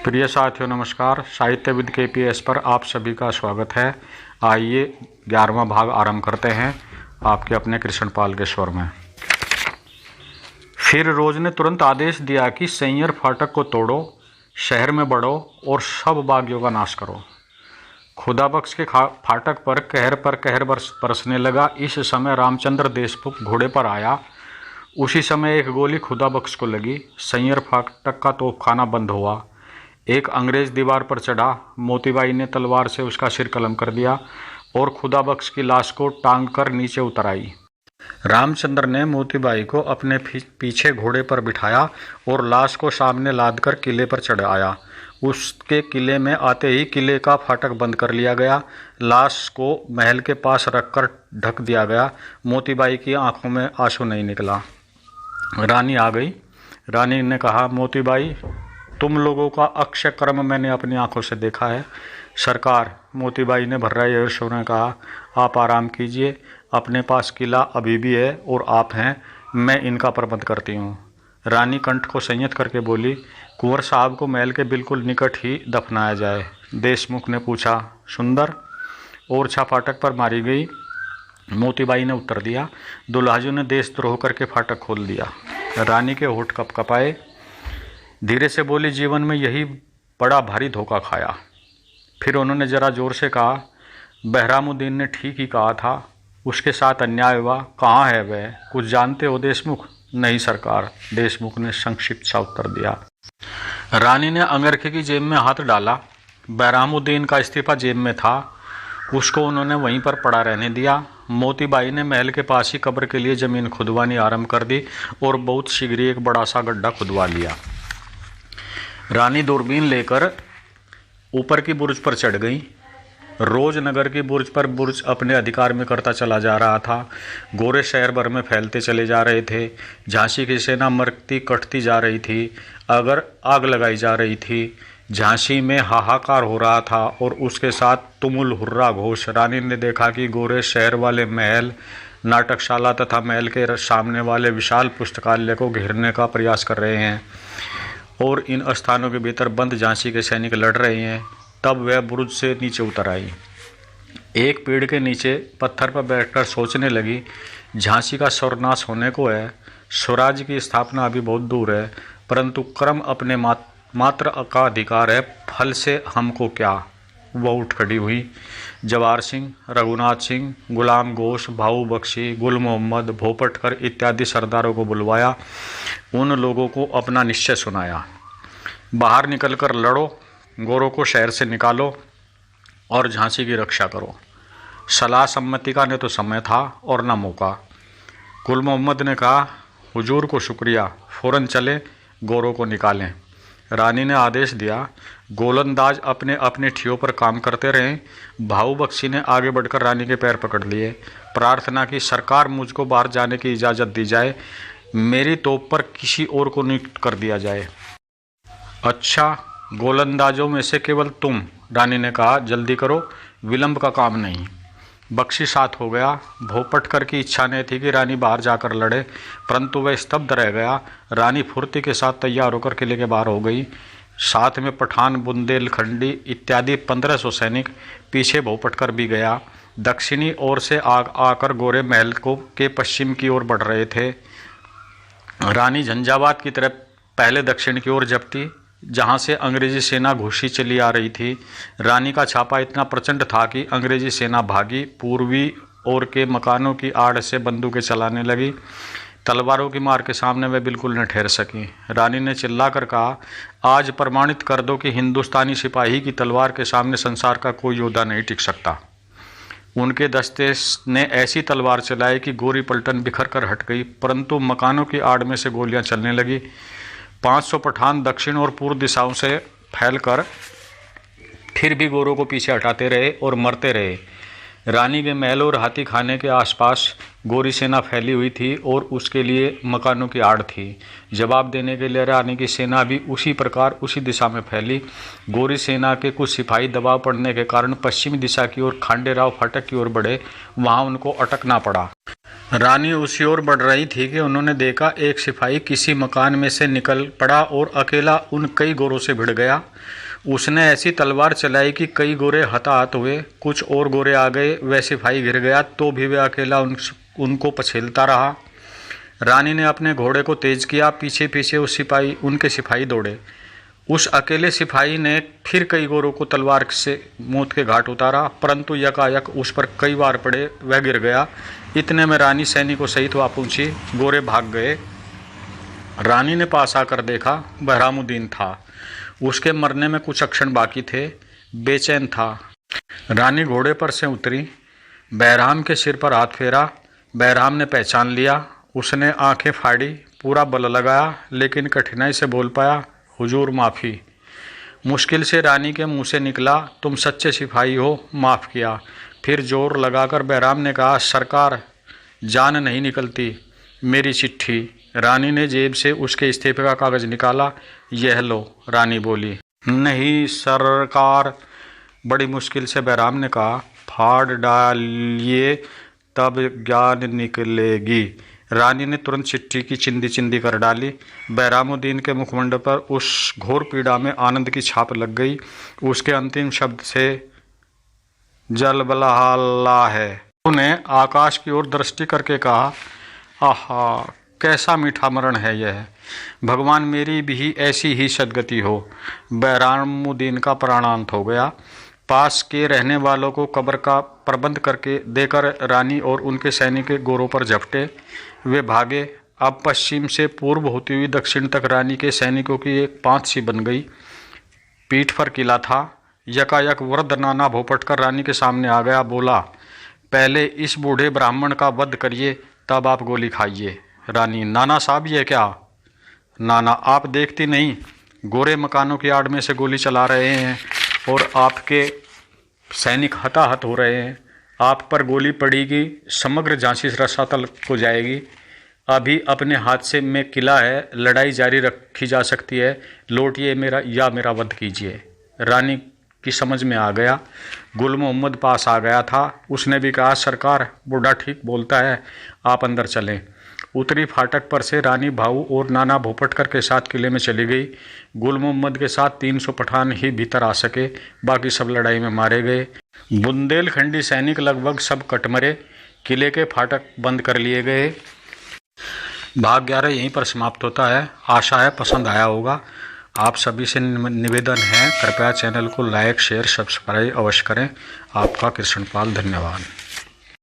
प्रिय साथियों नमस्कार। साहित्य विद KPS पर आप सभी का स्वागत है। आइए 11वां भाग आरंभ करते हैं आपके अपने कृष्णपाल के स्वर में। फिर रोज ने तुरंत आदेश दिया कि सैंयर फाटक को तोड़ो, शहर में बढ़ो और सब बागियों का नाश करो। खुदाबख्श के फाटक पर कहर बरसने लगा। इस समय रामचंद्र देशमुख घोड़े पर आया। उसी समय एक गोली खुदाबख्श को लगी। सैंयर फाटक का तोपखाना बंद हुआ। एक अंग्रेज दीवार पर चढ़ा। मोतीबाई ने तलवार से उसका सिर कलम कर दिया और खुदाबख्श की लाश को टांग कर नीचे उतर आई। रामचंद्र ने मोतीबाई को अपने पीछे घोड़े पर बिठाया और लाश को सामने लादकर किले पर चढ़ आया। उसके किले में आते ही किले का फाटक बंद कर लिया गया। लाश को महल के पास रखकर ढक दिया गया। मोतीबाई की आंखों में आंसू नहीं निकला। रानी आ गई। रानी ने कहा, मोतीबाई, तुम लोगों का अक्षय कर्म मैंने अपनी आंखों से देखा है। सरकार, मोतीबाई ने भर्राए स्वर में कहा, आप आराम कीजिए। अपने पास किला अभी भी है और आप हैं। मैं इनका प्रबंध करती हूँ। रानी कंठ को संयत करके बोली, कुंवर साहब को महल के बिल्कुल निकट ही दफनाया जाए। देशमुख ने पूछा, सुंदर ओरछा फाटक पर मारी गई? मोतीबाई ने उत्तर दिया। दुल्हाजू ने देशद्रोह करके फाटक खोल दिया। रानी के होठ कपकपाए। धीरे से बोली, जीवन में यही बड़ा भारी धोखा खाया। फिर उन्होंने जरा जोर से कहा, बहरामुद्दीन ने ठीक ही कहा था, उसके साथ अन्याय हुआ। कहाँ है वह? कुछ जानते हो देशमुख? नहीं सरकार, देशमुख ने संक्षिप्त सा उत्तर दिया। रानी ने अंगरखे की जेब में हाथ डाला। बहरामुद्दीन का इस्तीफा जेब में था। उसको उन्होंने वहीं पर पड़ा रहने दिया। मोतीबाई ने महल के पास ही कब्र के लिए जमीन खुदवानी आरंभ कर दी और बहुत शीघ्र ही एक बड़ा सा गड्ढा खुदवा लिया। रानी दूरबीन लेकर ऊपर की बुर्ज पर चढ़ गई। रोज नगर की बुर्ज पर बुर्ज अपने अधिकार में करता चला जा रहा था। गोरे शहर भर में फैलते चले जा रहे थे। झांसी की सेना मरती कटती जा रही थी। अगर आग लगाई जा रही थी। झांसी में हाहाकार हो रहा था और उसके साथ तुमुल हुर्रा घोष। रानी ने देखा कि गोरे शहर वाले महल, नाटकशाला तथा महल के सामने वाले विशाल पुस्तकालय को घेरने का प्रयास कर रहे हैं और इन स्थानों के भीतर बंद झांसी के सैनिक लड़ रहे हैं। तब वह बुरुज से नीचे उतर आई। एक पेड़ के नीचे पत्थर पर बैठकर सोचने लगी, झांसी का सर्वनाश होने को है। स्वराज्य की स्थापना अभी बहुत दूर है, परंतु क्रम अपने मात्र का अधिकार है, फल से हमको क्या। वह उठ खड़ी हुई। जवाहर सिंह, रघुनाथ सिंह, गुलाम घोष, भाऊ बख्शी, गुल मोहम्मद, भोपटकर इत्यादि सरदारों को बुलवाया। उन लोगों को अपना निश्चय सुनाया। बाहर निकलकर लड़ो, गोरों को शहर से निकालो और झांसी की रक्षा करो। सलाह सम्मति का न तो समय था और न मौका। गुल मोहम्मद ने कहा, हुजूर को शुक्रिया, फौरन चले, गोरों को निकालें। रानी ने आदेश दिया। गोलंदाज अपने अपने ठियों पर काम करते रहें। भाऊ बख्शी ने आगे बढ़कर रानी के पैर पकड़ लिए। प्रार्थना की, सरकार, मुझको बाहर जाने की इजाज़त दी जाए। मेरी तोप पर किसी और को नियुक्त कर दिया जाए। अच्छा, गोलंदाजों में से केवल तुम? रानी ने कहा, जल्दी करो, विलंब का काम नहीं। बख्शी साथ हो गया। भोपटकर की इच्छा नहीं थी कि रानी बाहर जाकर लड़े, परंतु वह स्तब्ध रह गया। रानी फुर्ती के साथ तैयार होकर किले के बाहर हो गई। साथ में पठान, बुंदेलखंडी इत्यादि 1500 सैनिक। पीछे भोपटकर भी गया। दक्षिणी ओर से आकर गोरे महल के पश्चिम की ओर बढ़ रहे थे। रानी झंझावात की तरफ पहले दक्षिण की ओर झपटी, जहां से अंग्रेजी सेना घुसी चली आ रही थी। रानी का छापा इतना प्रचंड था कि अंग्रेजी सेना भागी। पूर्वी ओर के मकानों की आड़ से बंदूकें चलाने लगी। तलवारों की मार के सामने वे बिल्कुल न ठहर सकी। रानी ने चिल्लाकर कहा, आज प्रमाणित कर दो कि हिंदुस्तानी सिपाही की तलवार के सामने संसार का कोई योद्धा नहीं टिक सकता। उनके दस्ते ने ऐसी तलवार चलाई कि गोरी पलटन बिखर कर हट गई, परंतु मकानों की आड़ में से गोलियां चलने लगी। 500 पठान दक्षिण और पूर्व दिशाओं से फैलकर फिर भी गोरों को पीछे हटाते रहे और मरते रहे। रानी के महल और हाथी खाने के आसपास गोरी सेना फैली हुई थी और उसके लिए मकानों की आड़ थी। जवाब देने के लिए रानी की सेना भी उसी प्रकार उसी दिशा में फैली। गोरी सेना के कुछ सिपाही दबाव पड़ने के कारण पश्चिमी दिशा की ओर खांडेराव फाटक की ओर बढ़े। वहां उनको अटकना पड़ा। रानी उसी ओर बढ़ रही थी कि उन्होंने देखा एक सिपाही किसी मकान में से निकल पड़ा और अकेला उन कई गोरों से भिड़ गया। उसने ऐसी तलवार चलाई कि कई गोरे हताहत हुए। कुछ और गोरे आ गए, वह सिपाही गिर गया तो भी वह अकेला उनको पछेलता रहा। रानी ने अपने घोड़े को तेज किया। पीछे पीछे उनके सिपाही दौड़े। उस अकेले सिपाही ने फिर कई गोरों को तलवार से मौत के घाट उतारा, परंतु यकायक उस पर कई वार पड़े, वह गिर गया। इतने में रानी सैनिकों सहित वहां पहुंची। गोरे भाग गए। रानी ने पास आकर देखा, बहरामुद्दीन था। उसके मरने में कुछ क्षण बाकी थे। बेचैन था। रानी घोड़े पर से उतरी, बहराम के सिर पर हाथ फेरा। बहराम ने पहचान लिया। उसने आंखें फाड़ी, पूरा बल लगाया, लेकिन कठिनाई से बोल पाया, हुजूर माफ़ी। मुश्किल से रानी के मुंह से निकला, तुम सच्चे सिपाही हो, माफ़ किया। फिर जोर लगाकर बहराम ने कहा, सरकार, जान नहीं निकलती, मेरी चिट्ठी। रानी ने जेब से उसके इस्तीफे का कागज निकाला। यह लो, रानी बोली। नहीं सरकार, बड़ी मुश्किल से बहराम ने कहा। फाड़ डालिए, तब ज्ञान निकलेगी। रानी ने तुरंत चिट्ठी की चिंदी चिंदी कर डाली। बहरामुद्दीन के मुखमंडल पर उस घोर पीड़ा में आनंद की छाप लग गई। उसके अंतिम शब्द से जलबलहाला है। उन्हें आकाश की ओर दृष्टि करके कहा, आहा, कैसा मीठा मरण है यह। भगवान मेरी भी ऐसी ही सदगति हो। बहरामुद्दीन का प्राणांत हो गया। पास के रहने वालों को कब्र का प्रबंध करके देकर रानी और उनके सैनिक गोरों पर झपटे। वे भागे। अब पश्चिम से पूर्व होती हुई दक्षिण तक रानी के सैनिकों की एक पांत सी बन गई। पीठ पर किला था। यकायक वृद्ध नाना भोपटकर रानी के सामने आ गया। बोला, पहले इस बूढ़े ब्राह्मण का वध करिए, तब आप गोली खाइए। रानी, नाना साहब ये क्या? नाना, आप देखती नहीं, गोरे मकानों की आड़ में से गोली चला रहे हैं और आपके सैनिक हताहत हो रहे हैं। आप पर गोली पड़ेगी, समग्र झांसी रसातल को जाएगी। अभी अपने हाथ से में किला है, लड़ाई जारी रखी जा सकती है। लौटिए मेरा वध कीजिए। रानी की समझ में आ गया। गुल मोहम्मद पास आ गया था। उसने भी कहा, सरकार, बूढ़ा ठीक बोलता है, आप अंदर चलें। उत्तरी फाटक पर से रानी भाऊ और नाना भोपटकर के साथ किले में चली गई। गुल मोहम्मद के साथ 300 पठान ही भीतर आ सके, बाकी सब लड़ाई में मारे गए। बुंदेलखंडी सैनिक लगभग सब कट मरे। किले के फाटक बंद कर लिए गए। भाग 11 यहीं पर समाप्त होता है। आशा है पसंद आया होगा। आप सभी से निवेदन है, कृपया चैनल को लाइक, शेयर, सब्सक्राइब अवश्य करें। आपका कृष्णपाल, धन्यवाद।